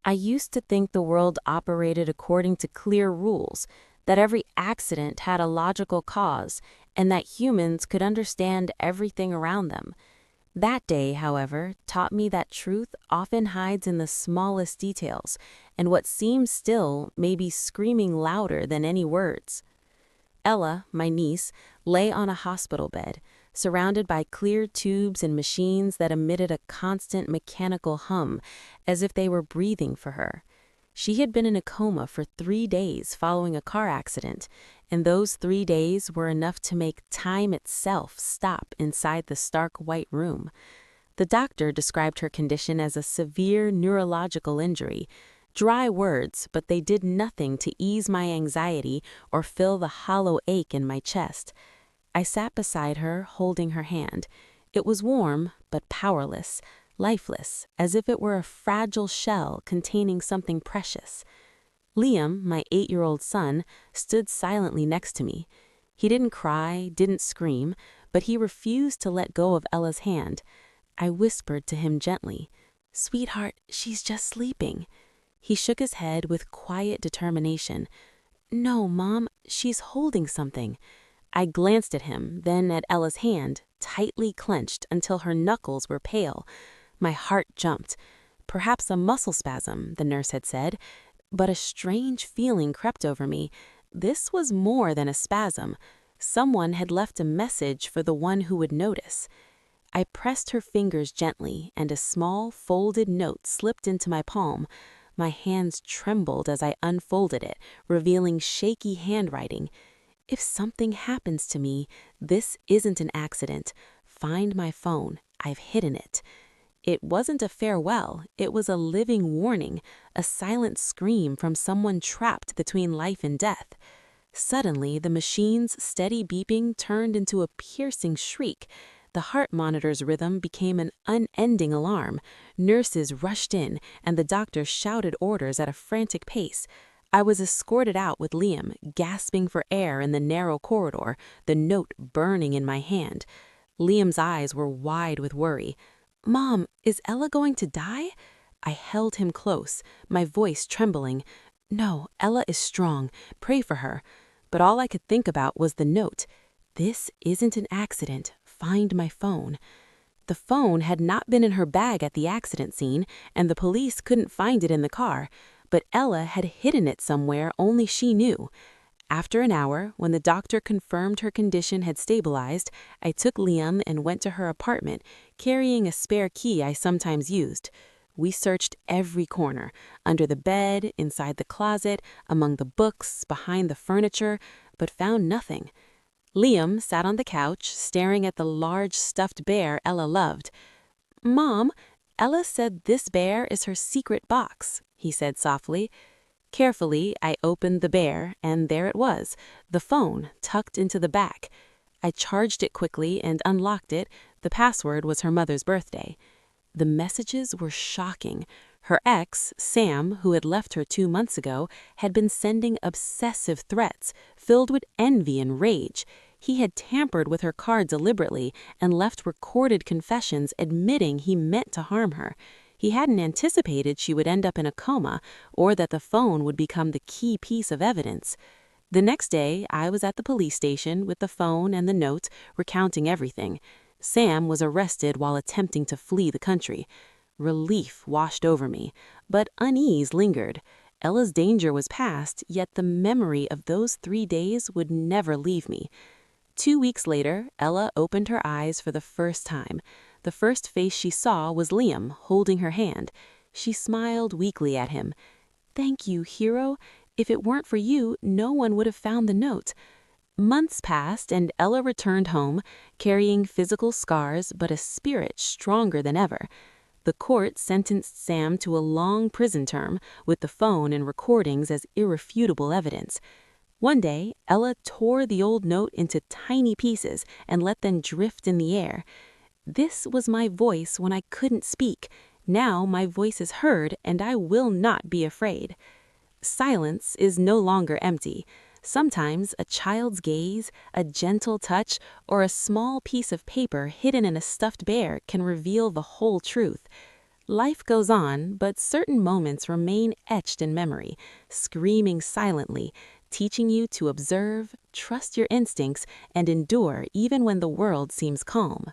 I used to think the world operated according to clear rules, that every accident had a logical cause, and that humans could understand everything around them. That day, however, taught me that truth often hides in the smallest details, and what seems still may be screaming louder than any words. Ella, my niece, lay on a hospital bed, surrounded by clear tubes and machines that emitted a constant mechanical hum, as if they were breathing for her. She had been in a coma for 3 days following a car accident, and those 3 days were enough to make time itself stop inside the stark white room. The doctor described her condition as a severe neurological injury. Dry words, but they did nothing to ease my anxiety or fill the hollow ache in my chest. I sat beside her, holding her hand. It was warm, but powerless, lifeless, as if it were a fragile shell containing something precious. Liam, my 8-year-old son, stood silently next to me. He didn't cry, didn't scream, but he refused to let go of Ella's hand. I whispered to him gently, "Sweetheart, she's just sleeping." He shook his head with quiet determination. "No, Mom, she's holding something." I glanced at him, then at Ella's hand, tightly clenched until her knuckles were pale. My heart jumped. Perhaps a muscle spasm, the nurse had said, but a strange feeling crept over me. This was more than a spasm. Someone had left a message for the one who would notice. I pressed her fingers gently, and a small, folded note slipped into my palm. My hands trembled as I unfolded it, revealing shaky handwriting. "If something happens to me, this isn't an accident. Find my phone. I've hidden it." It wasn't a farewell, it was a living warning, a silent scream from someone trapped between life and death. Suddenly, the machine's steady beeping turned into a piercing shriek. The heart monitor's rhythm became an unending alarm. Nurses rushed in, and the doctor shouted orders at a frantic pace. I was escorted out with Liam, gasping for air in the narrow corridor, the note burning in my hand. Liam's eyes were wide with worry. "Mom, is Ella going to die?" I held him close, my voice trembling. "No, Ella is strong. Pray for her." But all I could think about was the note. "This isn't an accident. Find my phone." The phone had not been in her bag at the accident scene, and the police couldn't find it in the car, but Ella had hidden it somewhere only she knew. After an hour, when the doctor confirmed her condition had stabilized, I took Liam and went to her apartment, carrying a spare key I sometimes used. We searched every corner, under the bed, inside the closet, among the books, behind the furniture, but found nothing. Liam sat on the couch, staring at the large stuffed bear Ella loved. "Mom, Ella said this bear is her secret box," he said softly. Carefully, I opened the bear, and there it was, the phone, tucked into the back. I charged it quickly and unlocked it. The password was her mother's birthday. The messages were shocking. Her ex, Sam, who had left her 2 months ago, had been sending obsessive threats, filled with envy and rage. He had tampered with her car deliberately and left recorded confessions admitting he meant to harm her. He hadn't anticipated she would end up in a coma, or that the phone would become the key piece of evidence. The next day, I was at the police station with the phone and the note, recounting everything. Sam was arrested while attempting to flee the country. Relief washed over me, but unease lingered. Ella's danger was past, yet the memory of those 3 days would never leave me. 2 weeks later, Ella opened her eyes for the first time. The first face she saw was Liam, holding her hand. She smiled weakly at him. "Thank you, hero. If it weren't for you, no one would have found the note." Months passed, and Ella returned home, carrying physical scars but a spirit stronger than ever. The court sentenced Sam to a long prison term, with the phone and recordings as irrefutable evidence. One day, Ella tore the old note into tiny pieces and let them drift in the air. "This was my voice when I couldn't speak. Now my voice is heard, and I will not be afraid." Silence is no longer empty. Sometimes a child's gaze, a gentle touch, or a small piece of paper hidden in a stuffed bear can reveal the whole truth. Life goes on, but certain moments remain etched in memory, screaming silently, teaching you to observe, trust your instincts, and endure even when the world seems calm.